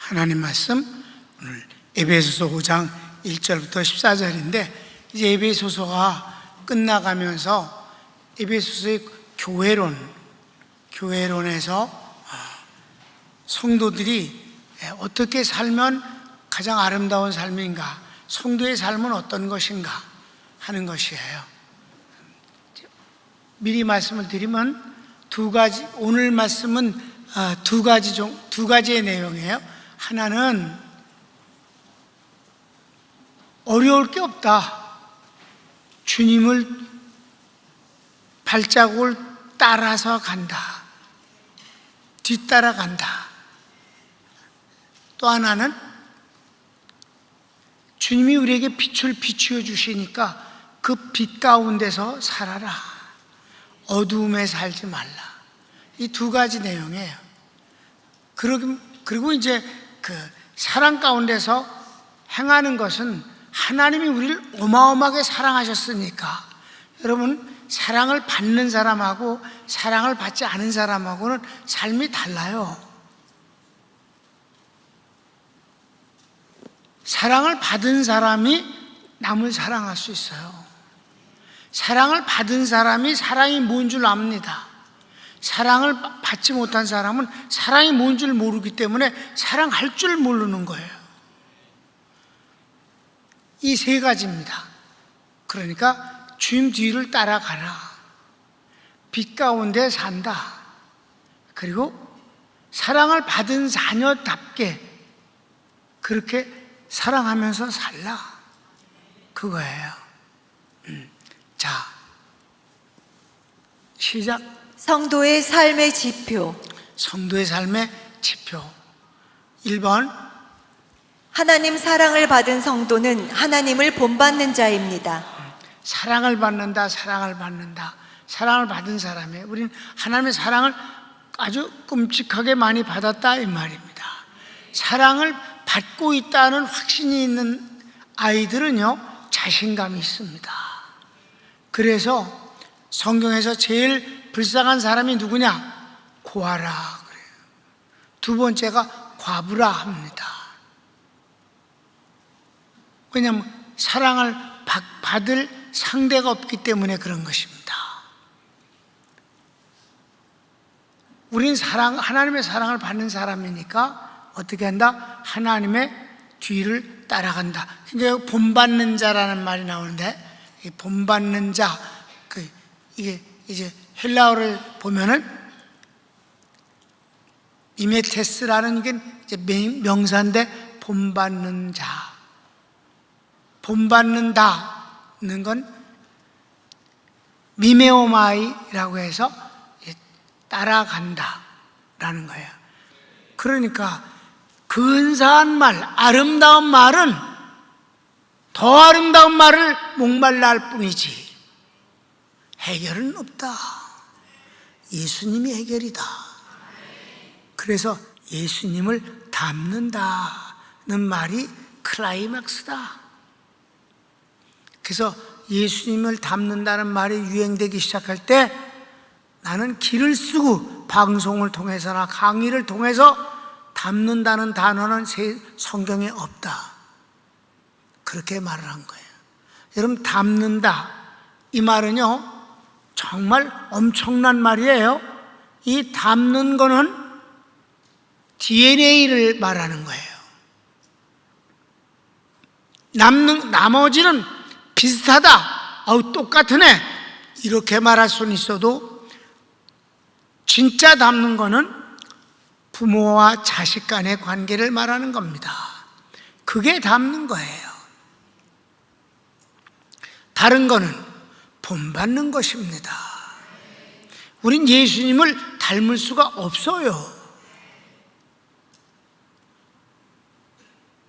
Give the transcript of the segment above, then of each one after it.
하나님 말씀 오늘 에베소서 5장 1절부터 14절인데 이제 에베소서가 끝나가면서 에베소서의 교회론에서 성도들이 어떻게 살면 가장 아름다운 삶인가, 성도의 삶은 어떤 것인가 하는 것이에요. 미리 말씀을 드리면 오늘 말씀은 두 가지의 내용이에요. 하나는 어려울 게 없다. 주님을 발자국을 따라서 간다. 뒤따라간다. 또 하나는 주님이 우리에게 빛을 비추어 주시니까 그 빛 가운데서 살아라. 어두움에 살지 말라. 이 두 가지 내용이에요. 그리고 이제 그 사랑 가운데서 행하는 것은 하나님이 우리를 어마어마하게 사랑하셨으니까, 여러분, 사랑을 받는 사람하고 사랑을 받지 않은 사람하고는 삶이 달라요. 사랑을 받은 사람이 남을 사랑할 수 있어요. 사랑을 받은 사람이 사랑이 뭔 줄 압니다. 사랑을 받지 못한 사람은 사랑이 뭔 줄 모르기 때문에 사랑할 줄 모르는 거예요. 이 세 가지입니다. 그러니까 주님 뒤를 따라가라. 빛 가운데 산다. 그리고 사랑을 받은 자녀답게 그렇게 사랑하면서 살라. 그거예요. 자, 시작. 성도의 삶의 지표. 성도의 삶의 지표. 1번, 하나님 사랑을 받은 성도는 하나님을 본받는 자입니다. 사랑을 받는다. 사랑을 받은 사람이에요. 우리는 하나님의 사랑을 아주 끔찍하게 많이 받았다 이 말입니다. 사랑을 받고 있다는 확신이 있는 아이들은요, 자신감이 있습니다. 그래서 성경에서 제일 불쌍한 사람이 누구냐? 고아라 그래요. 두 번째가 과부라 합니다. 왜냐하면 사랑을 받을 상대가 없기 때문에 그런 것입니다. 우린 하나님의 사랑을 받는 사람이니까 어떻게 한다? 하나님의 뒤를 따라간다. 그러니까 본받는 자라는 말이 나오는데, 이 본받는 자, 이게 이제 헬라어를 보면은 이메테스라는 게 이제 명사인데, 본받는 자, 본받는다는 건 미메오마이라고 해서 따라간다라는 거예요. 그러니까 근사한 말, 아름다운 말은 더 아름다운 말을 목말라 할 뿐이지 해결은 없다. 예수님이 해결이다. 그래서 예수님을 닮는다는 말이 클라이맥스다. 그래서 예수님을 닮는다는 말이 유행되기 시작할 때 나는 길을 쓰고 방송을 통해서나 강의를 통해서 닮는다는 단어는 성경에 없다. 그렇게 말을 한 거예요. 여러분, 닮는다 이 말은요 정말 엄청난 말이에요. 이 닮는 거는 DNA를 말하는 거예요. 나머지는 비슷하다, 똑같은 애, 이렇게 말할 수는 있어도 진짜 닮는 거는 부모와 자식 간의 관계를 말하는 겁니다. 그게 닮는 거예요. 다른 거는 본받는 것입니다. 우린 예수님을 닮을 수가 없어요.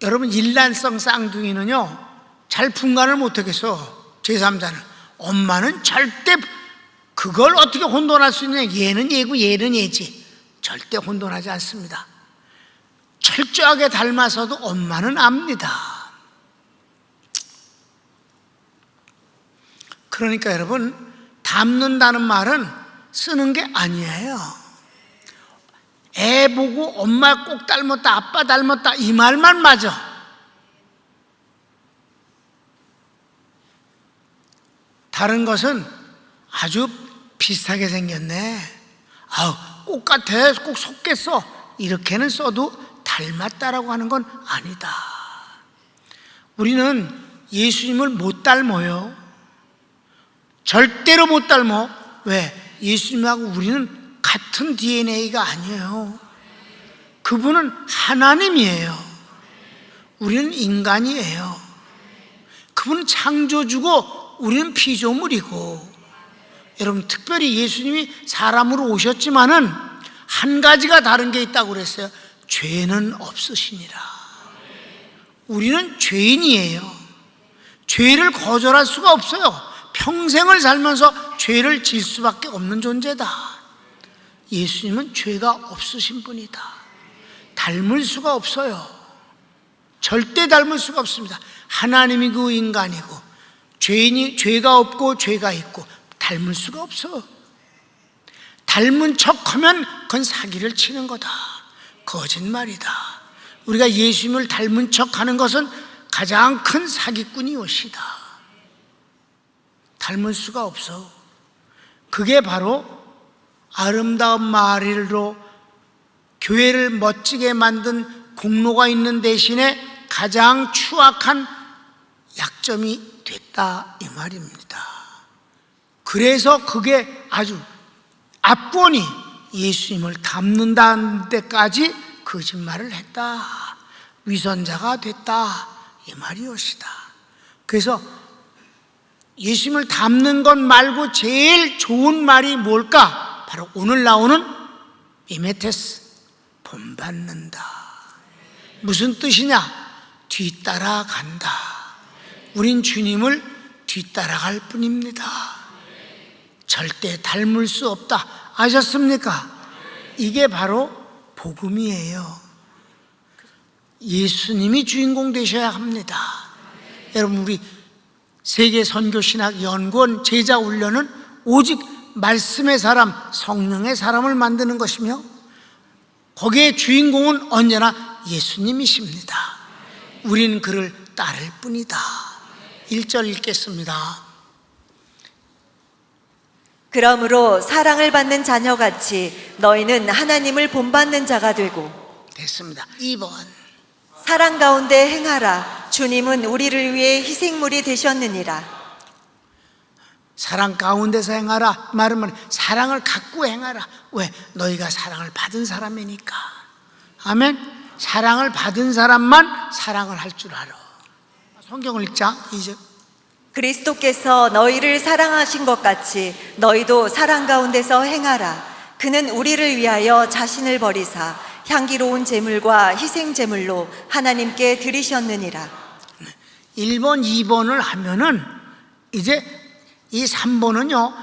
여러분, 일란성 쌍둥이는요 잘 분간을 못하겠어. 제3자는 엄마는 절대 그걸 어떻게 혼돈할 수 있느냐. 얘는 얘고 얘는 얘지. 절대 혼돈하지 않습니다. 철저하게 닮아서도 엄마는 압니다. 그러니까 여러분, 닮는다는 말은 쓰는 게 아니에요. 애 보고 엄마 꼭 닮았다, 아빠 닮았다 이 말만 맞아. 다른 것은 아주 비슷하게 생겼네. 아우, 꼭 같아, 꼭 속겠어. 이렇게는 써도 닮았다라고 하는 건 아니다. 우리는 예수님을 못 닮아요. 절대로 못 닮아. 왜? 예수님하고 우리는 같은 DNA가 아니에요. 그분은 하나님이에요. 우리는 인간이에요. 그분은 창조주고 우리는 피조물이고. 여러분, 특별히 예수님이 사람으로 오셨지만은 한 가지가 다른 게 있다고 그랬어요. 죄는 없으시니라. 우리는 죄인이에요. 죄를 거절할 수가 없어요. 평생을 살면서 죄를 질 수밖에 없는 존재다. 예수님은 죄가 없으신 분이다. 닮을 수가 없어요. 절대 닮을 수가 없습니다. 하나님이고 인간이고 죄인이 죄가 없고 죄가 있고 닮을 수가 없어. 닮은 척하면 그건 사기를 치는 거다. 거짓말이다. 우리가 예수님을 닮은 척하는 것은 가장 큰 사기꾼이오시다. 닮을 수가 없어. 그게 바로 아름다운 마리로 교회를 멋지게 만든 공로가 있는 대신에 가장 추악한 약점이 됐다 이 말입니다. 그래서 그게 아주 압권이 예수님을 닮는다는 데까지 거짓말을 했다. 위선자가 됐다 이 말이옵시다. 그래서 예수님을 닮는 것 말고 제일 좋은 말이 뭘까? 바로 오늘 나오는 이메테스, 본받는다. 무슨 뜻이냐? 뒤따라간다. 우린 주님을 뒤따라갈 뿐입니다. 절대 닮을 수 없다. 아셨습니까? 이게 바로 복음이에요. 예수님이 주인공 되셔야 합니다. 여러분, 우리 세계 선교신학 연구원 제자 훈련은 오직 말씀의 사람, 성령의 사람을 만드는 것이며 거기에 주인공은 언제나 예수님이십니다. 우리는 그를 따를 뿐이다. 1절 읽겠습니다. 그러므로 사랑을 받는 자녀같이 너희는 하나님을 본받는 자가 되고. 됐습니다. 2번. 사랑 가운데 행하라. 주님은 우리를 위해 희생물이 되셨느니라. 사랑 가운데서 행하라 말은 사랑을 갖고 행하라. 왜? 너희가 사랑을 받은 사람이니까. 아멘. 사랑을 받은 사람만 사랑을 할 줄 알아. 성경을 읽자. 2절. 그리스도께서 너희를 사랑하신 것 같이 너희도 사랑 가운데서 행하라. 그는 우리를 위하여 자신을 버리사 향기로운 제물과 희생 제물로 하나님께 드리셨느니라. 1번, 2번을 하면은 이제 이 3번은요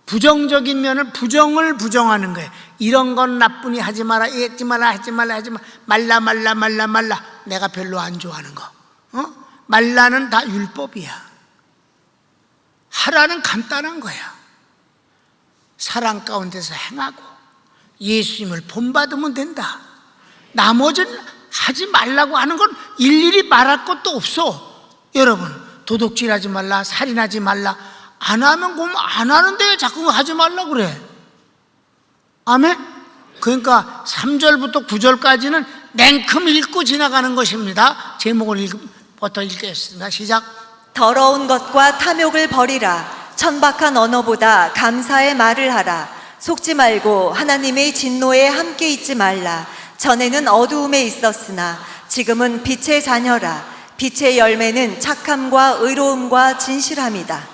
부정적인 면을 부정을 부정하는 거예요. 이런 건 나쁘니 하지 마라, 하지 마라, 하지 말라, 하지 말라. 내가 별로 안 좋아하는 거. 말라는 다 율법이야. 하라는 간단한 거야. 사랑 가운데서 행하고 예수님을 본받으면 된다. 나머지는 하지 말라고 하는 건 일일이 말할 것도 없어. 여러분, 도둑질하지 말라, 살인하지 말라. 안 하면 그럼 안 하는데 자꾸 하지 말라고 그래. 아멘? 그러니까 3절부터 9절까지는 냉큼 읽고 지나가는 것입니다. 제목을 부터 읽겠습니다. 시작. 더러운 것과 탐욕을 버리라. 천박한 언어보다 감사의 말을 하라. 속지 말고 하나님의 진노에 함께 있지 말라. 전에는 어두움에 있었으나 지금은 빛의 자녀라. 빛의 열매는 착함과 의로움과 진실함이다.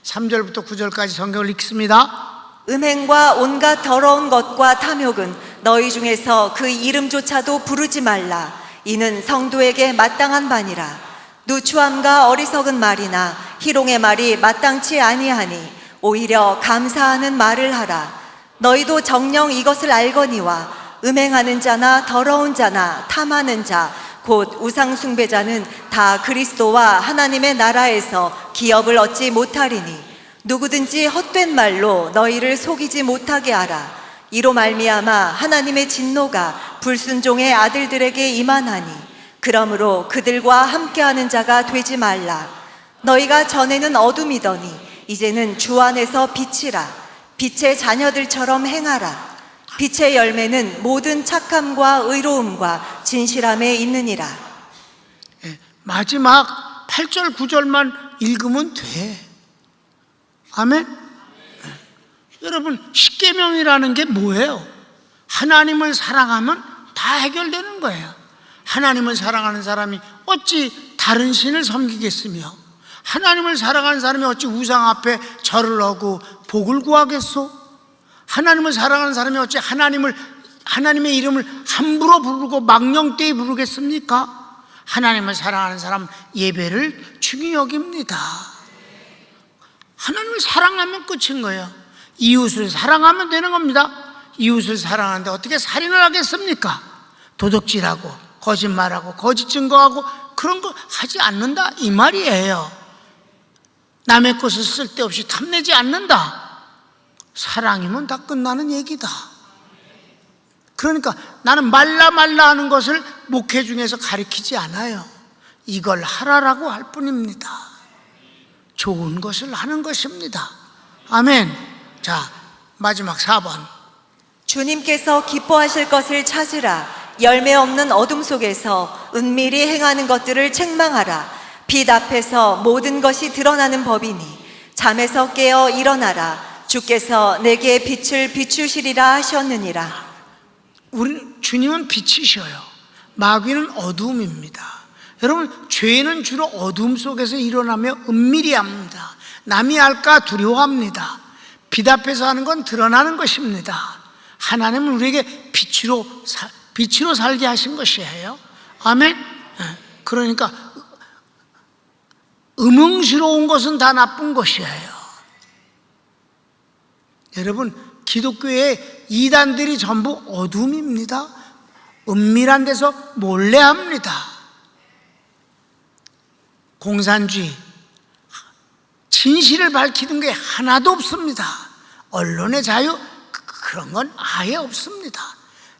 3절부터 9절까지 성경을 읽습니다. 음행과 온갖 더러운 것과 탐욕은 너희 중에서 그 이름조차도 부르지 말라. 이는 성도에게 마땅한 바니라. 누추함과 어리석은 말이나 희롱의 말이 마땅치 아니하니 오히려 감사하는 말을 하라. 너희도 정녕 이것을 알거니와 음행하는 자나 더러운 자나 탐하는 자 곧 우상 숭배자는 다 그리스도와 하나님의 나라에서 기업을 얻지 못하리니 누구든지 헛된 말로 너희를 속이지 못하게 하라. 이로 말미암아 하나님의 진노가 불순종의 아들들에게 임하나니 그러므로 그들과 함께하는 자가 되지 말라. 너희가 전에는 어둠이더니 이제는 주 안에서 빛이라. 빛의 자녀들처럼 행하라. 빛의 열매는 모든 착함과 의로움과 진실함에 있느니라. 마지막 8절 9절만 읽으면 돼. 아멘. 여러분, 십계명이라는 게 뭐예요? 하나님을 사랑하면 다 해결되는 거예요. 하나님을 사랑하는 사람이 어찌 다른 신을 섬기겠으며, 하나님을 사랑하는 사람이 어찌 우상 앞에 절을 하고 복을 구하겠소? 하나님을 사랑하는 사람이 어찌 하나님의 이름을 함부로 부르고 망령되이 부르겠습니까? 하나님을 사랑하는 사람 예배를 중히 여깁니다. 하나님을 사랑하면 끝인 거예요. 이웃을 사랑하면 되는 겁니다. 이웃을 사랑하는데 어떻게 살인을 하겠습니까? 도둑질하고 거짓말하고 거짓 증거하고 그런 거 하지 않는다 이 말이에요. 남의 것을 쓸데없이 탐내지 않는다. 사랑이면 다 끝나는 얘기다. 그러니까 나는 말라 하는 것을 목회 중에서 가르치지 않아요. 이걸 하라라고 할 뿐입니다. 좋은 것을 하는 것입니다. 아멘. 자, 마지막 4번. 주님께서 기뻐하실 것을 찾으라. 열매 없는 어둠 속에서 은밀히 행하는 것들을 책망하라. 빛 앞에서 모든 것이 드러나는 법이니 잠에서 깨어 일어나라. 주께서 내게 빛을 비추시리라 하셨느니라. 주님은 빛이셔요. 마귀는 어둠입니다. 여러분, 죄는 주로 어둠 속에서 일어나며 은밀히 합니다. 남이 알까 두려워합니다. 빛 앞에서 하는 건 드러나는 것입니다. 하나님은 우리에게 빛으로 살게 하신 것이에요. 아멘. 그러니까 음흥스러운 것은 다 나쁜 것이에요. 여러분, 기독교의 이단들이 전부 어둠입니다. 은밀한 데서 몰래 합니다. 공산주의, 진실을 밝히는 게 하나도 없습니다. 언론의 자유, 그런 건 아예 없습니다.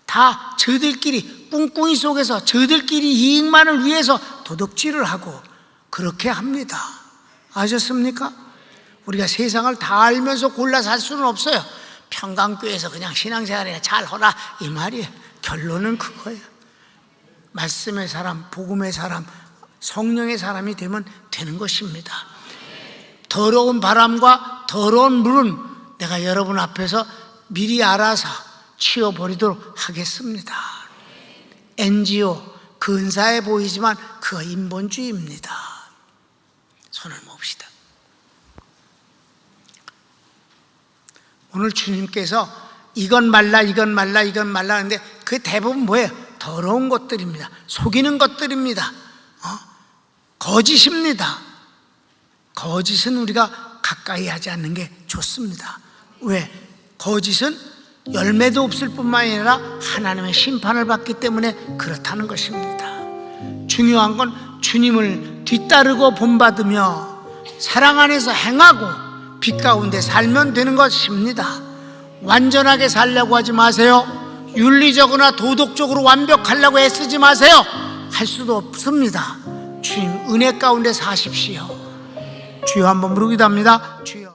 다 저들끼리 꿍꿍이 속에서 저들끼리 이익만을 위해서 도둑질을 하고 그렇게 합니다. 아셨습니까? 우리가 세상을 다 알면서 골라 살 수는 없어요. 평강교회에서 그냥 신앙생활이나 잘하라 이 말이에요. 결론은 그거예요. 말씀의 사람, 복음의 사람, 성령의 사람이 되면 되는 것입니다. 더러운 바람과 더러운 물은 내가 여러분 앞에서 미리 알아서 치워버리도록 하겠습니다. NGO, 근사해 보이지만 그거 인본주의입니다. 손을 몹시다. 오늘 주님께서 이건 말라 하는데 그 대부분 뭐예요? 더러운 것들입니다. 속이는 것들입니다. 거짓입니다. 거짓은 우리가 가까이 하지 않는 게 좋습니다. 왜? 거짓은 열매도 없을 뿐만 아니라 하나님의 심판을 받기 때문에 그렇다는 것입니다. 중요한 건 주님을 뒤따르고 본받으며 사랑 안에서 행하고 빛 가운데 살면 되는 것입니다. 완전하게 살려고 하지 마세요. 윤리적으로나 도덕적으로 완벽하려고 애쓰지 마세요. 할 수도 없습니다. 주님 은혜 가운데 사십시오. 주여 한번 부르기도 합니다. 주여.